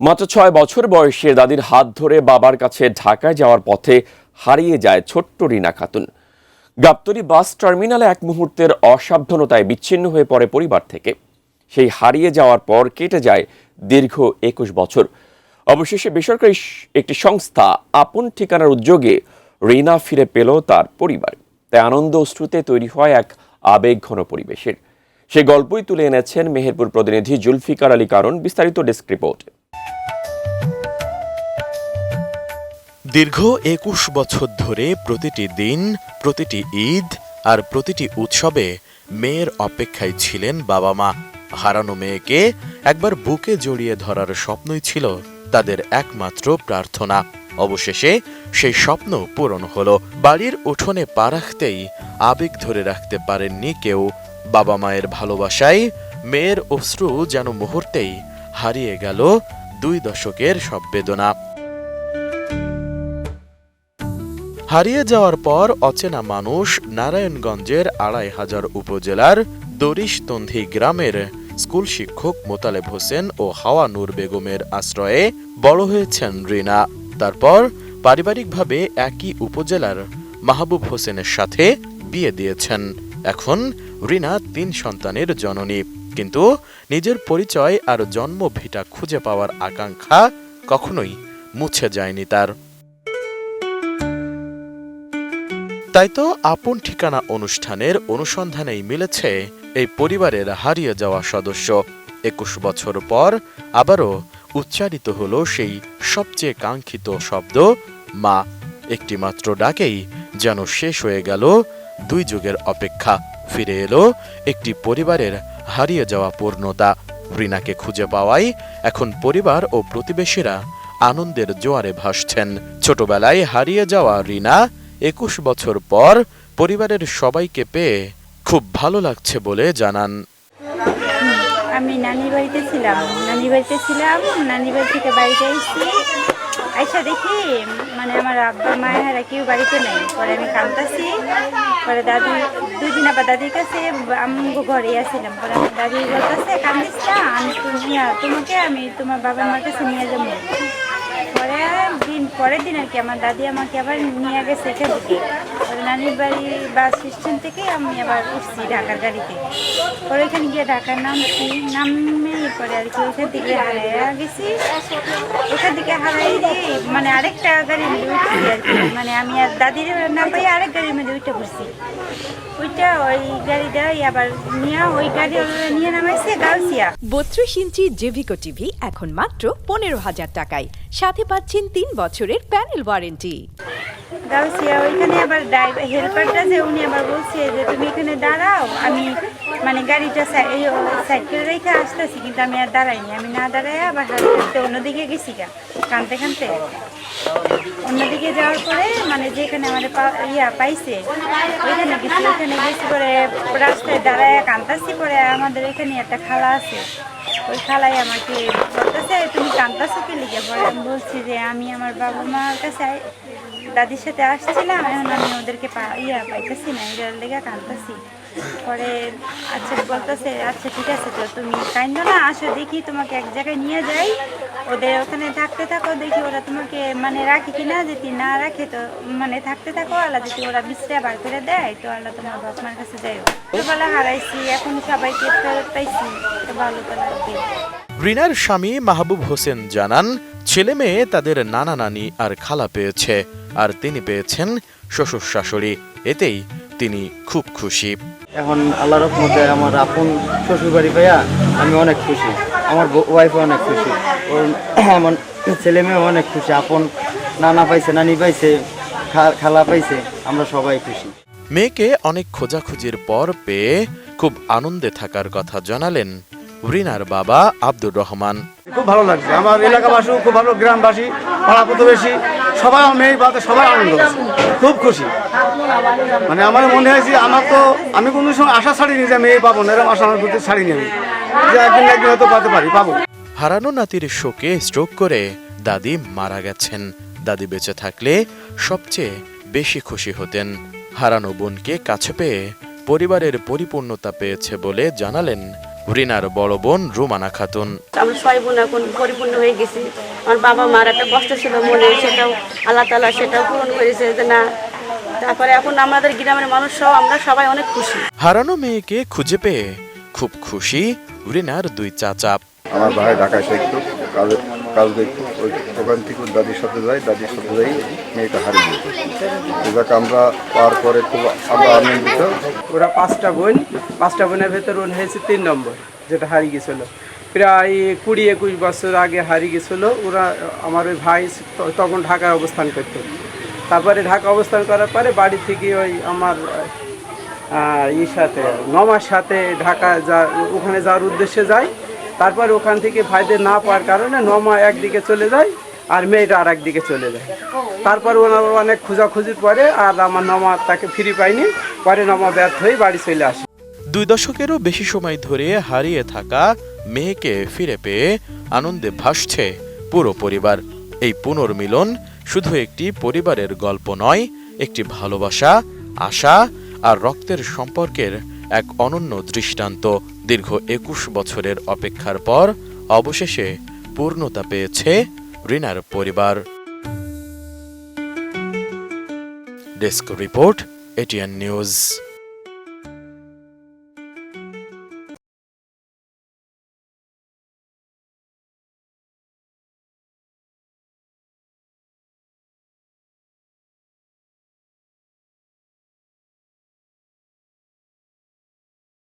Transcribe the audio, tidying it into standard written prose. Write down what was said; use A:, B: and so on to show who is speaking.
A: মাত্র ৬ বছর বয়সে দাদির হাত ধরে বাবার কাছে ঢাকায় যাওয়ার পথে হারিয়ে যায় ছোট্ট রিনা খাতুন। গাবতলী বাস টার্মিনালে এক মুহূর্তের অসাবধানতায় বিচ্ছিন্ন হয়ে পড়ে পরিবার থেকে। সেই হারিয়ে যাওয়ার পর কেটে যায় দীর্ঘ ২১ বছর। অবশেষে বেসরকারি একটি সংস্থা আপন ঠিকানার উদ্যোগে রিনা ফিরে পেল তার পরিবার। তাই আনন্দ অশ্রুতে তৈরি হয় এক আবেগঘন পরিবেশের। সে গল্পই তুলে এনেছেন মেহেরপুর প্রতিনিধি জুলফিকার আলী কারণ। বিস্তারিত ডেস্ক রিপোর্ট।
B: দীর্ঘ ২১ বছর ধরে প্রতিটি দিন, প্রতিটি ঈদ আর প্রতিটি উৎসবে মেয়ের অপেক্ষায় ছিলেন বাবা মা। হারানো মেয়েকে একবার বুকে জড়িয়ে ধরার স্বপ্নই ছিল তাদের একমাত্র প্রার্থনা। অবশেষে সেই স্বপ্ন পূরণ হলো। বাড়ির উঠোনে পা রাখতেই আবেগ ধরে রাখতে পারেননি কেউ। বাবা মায়ের ভালোবাসায় মেয়ের অশ্রু যেন মুহূর্তেই হারিয়ে গেল ২ দশকের সব বেদনা। হারিয়ে যাওয়ার পর অচেনা মানুষ নারায়ণগঞ্জের ২৫০০ উপজেলার দরিশতন্ধি গ্রামের স্কুল শিক্ষক মোতালেব হোসেন ও হাওয়া নূর বেগমের আশ্রয়ে বড় হয়েছেন রিনা। তারপর পারিবারিকভাবে একই উপজেলার মাহবুব হোসেনের সাথে বিয়ে দিয়েছেন। এখন রিনা ৩ সন্তানের জননী। কিন্তু নিজের পরিচয় আর জন্মভিটা খুঁজে পাওয়ার আকাঙ্ক্ষা কখনোই মুছে যায়নি তার। তাই তো আপন ঠিকানা অনুষ্ঠানের অনুসন্ধানেই মিলেছে এই পরিবারের হারিয়ে যাওয়া সদস্য। ২১ বছর পর আবারও উচ্চারিত হলো সেই সবচেয়ে কাঙ্ক্ষিত শব্দ মা। একটি মাত্র ডাকেই যেন শেষ হয়ে গেল ২ যুগের অপেক্ষা। ফিরে এলো একটি পরিবারের হারিয়ে যাওয়া পূর্ণতা। রিনাকে খুঁজে পাওয়ায় এখন পরিবার ও প্রতিবেশীরা আনন্দের জোয়ারে ভাসছেন। ছোটবেলায় হারিয়ে যাওয়া রিনা ২১ বছর পর পরিবারের সবাইকে পেয়ে খুব ভালো লাগছে বলে জানান।
C: আমি নানির বাড়িতে ছিলাম, নানির বাড়ি থেকে বাড়িতে এসেছি। আইসা দেখি আমার আব্বা মায়েরা কেউ বাড়িতে নেই। পরে আমি কাঁদতেছি। পরে দাদি 2 দিন আবার দাদির কাছে আমগো ঘরে আসছিলাম। পরে আমার দাদি বলতেছে কান্দিস না, তোমাকে আমি তোমার বাবা মার কাছে নিয়ে যাবো। পরের দিন আর কি আমার দাদি আমাকে আবার নিয়ে গেছে এখান থেকে। নানির বাড়ি বাস স্ট্যান্ড থেকে আমি আবার উঠছি ঢাকার গাড়িতে। পরে ওইখানে গিয়ে ঢাকার নামে পরে আর কি ওইখান থেকে হারাইয়া গেছি। ওখান থেকে হারাই দিয়ে আরেকটা গাড়ির মধ্যে উঠছি আর কি। আমি আর দাদির না পাই আরেক গাড়ির মধ্যে উঠে পড়ছি। ওই গাড়িটা আবার ওই গাড়ি নিয়ে নামাইছে গাউসিয়া।
D: ৩২ ইঞ্চি জেভিকো টিভি এখন মাত্র ১৫,০০০ টাকায়, সাথে পাচ্ছেন 3 বছরের প্যানেল ওয়ারেন্টি।
C: গাউসিয়া ওইখানে আবার হেল্পারটা যে উনি আবার বলছে যে তুমি এখানে দাঁড়াও, আমি গাড়িটা সাইড করে রেখে আসতেছি। কিন্তু আমি আর দাঁড়াইনি। আমি না দাঁড়াই আবার হাঁটতে অন্যদিকে গেছি কানতে অন্যদিকে যাওয়ার পরে যেখানে আমাদের পাইছে ওইখানে গেছি। পরে রাস্তায় দাঁড়ায় কান্তাছি। পরে আমাদের এখানে একটা খালা আছে, ওই খালাই আমাকে বলতেছে তুমি কান্তাছো কি লিখে। পরে আমি বলছি যে আমি আমার বাবা মার কাছে দাদির সাথে আসছিলাম, এখন আমি ওদেরকে পাইতেছি না, এটার লেগে কাঁদতেছি। পরে আচ্ছা বলতেছে আচ্ছা ঠিক আছে, তো তুমি কাঁদো না, আসো দেখি তোমাকে এক জায়গায় নিয়ে যাই, ওদের ওখানে থাকতে থাকো, দেখি ওরা তোমাকে রাখে কিনা। যদি না রাখে তো থাকতে থাকো, আল্লাহ যদি ওরা বিশ্রে বার করে দেয় তো আল্লাহ তোমার বাপ মার কাছে যাইও। ছোটবেলা হারাইছি, এখন সবাইকে ফেরত পাইছি, তো ভালো তো লাগবে।
B: রিনার স্বামী মাহবুব হোসেন জানান, ছেলে মেয়ে তাদের নানা নানি আর খালা পেয়েছে, আর তিনি পেয়েছেন শ্বশুর শাশুড়ি। এতেই তিনি খুব খুশি।
E: এখন আল্লাহর রহমতে আমার আপন শ্বশুর বাড়ি পাইয়া আমি অনেক খুশি। আমার ওয়াইফও অনেক খুশি, ওর আমার ছেলে মেয়েও অনেক খুশি। আপন নানা পাইছে, নানি পাইছে, খালা পাইছে, আমরা সবাই খুশি।
B: মেয়েকে অনেক খোঁজাখুঁজির পর পেয়ে খুব আনন্দে থাকার কথা জানালেন রিনার বাবা আব্দুর রহমান।
F: খুব ভালো লাগছে, আমার এলাকাবাসী খুব ভালো, গ্রামবাসী, পাড়া প্রতিবেশী সবাই আমার মেয়ে বাদে সবাই আনন্দ আছে, খুব খুশি। আমার মনে হয়েছে আমি কোনো সময় আশা ছাড়িনি যে মেয়ে পাবো না, এরকম আশা আমার প্রতি ছাড়িনি আমি, যে একদিন একদিন হয়তো পাবো।
B: হারানো নাতির শোকে স্ট্রোক করে দাদি মারা গেছেন। দাদি বেঁচে থাকলে সবচেয়ে বেশি খুশি হতেন। হারানো বোনকে কাছে পেয়ে পরিবারের পরিপূর্ণতা পেয়েছে বলে জানালেন রিনার বড় বোন রুমানা খাতুন।
G: আমরা ছয় বোন এখন পরিপূর্ণ হয়ে গেছি। আমার বাবা মার একটা কষ্ট ছিল মনে, সেটাও আল্লাহ তাআলা সেটাও পূরণ করেছে যে না। তারপরে এখন আমাদের গ্রামের মানুষ সহ আমরা সবাই অনেক খুশি।
B: হারানো মেয়েকে খুঁজে পেয়ে খুব খুশি রিনার দুই চাচা।
H: আমার ভাই ঢাকায় থাকতো, কাজ দেখতো, ওখান থেকে দাদির সাথে যাই মেয়েটা হারিয়ে যেত। এটাকে আমরা পাওয়ার পরে খুব আমরা আনন্দিত।
I: ওরা পাঁচটা বোনের ভেতর ওর হয়েছে 3 নম্বর, যেটা হারিয়ে গেছিলো প্রায় 20-21 বছর আগে হারিয়ে গেছিলো। ওরা আমার ওই ভাই তখন ঢাকায় অবস্থান করতো। তারপরে ঢাকা অবস্থান করার পরে বাড়ি থেকে ওই আমার সাথে নমার সাথে ঢাকা ওখানে যাওয়ার উদ্দেশ্যে যায়। তারপর ওখান থেকে ভাইদের না পাওয়ার কারণে নমা একদিকে চলে যায় আর মেয়েটা আর একদিকে চলে যায়। তারপর ওনার অনেক খোঁজাখুঁজির পরে আর আমার নমা তাকে ফিরে পাইনি, পরে নমা ব্যর্থ হয়ে বাড়ি চলে আসে।
B: 2 দশকেরও বেশি সময় ধরে হারিয়ে থাকা মেয়েকে ফিরে পেয়ে আনন্দে ভাসছে পুরো পরিবার। এই পুনর্মিলন শুধু একটি পরিবারের গল্প নয়, একটি ভালোবাসা, আশা আর রক্তের সম্পর্কের এক অনন্য দৃষ্টান্ত। দীর্ঘ 21 বছরের অপেক্ষার পর অবশেষে পূর্ণতা পেয়েছে রিনার পরিবার। Desk report, ATN news.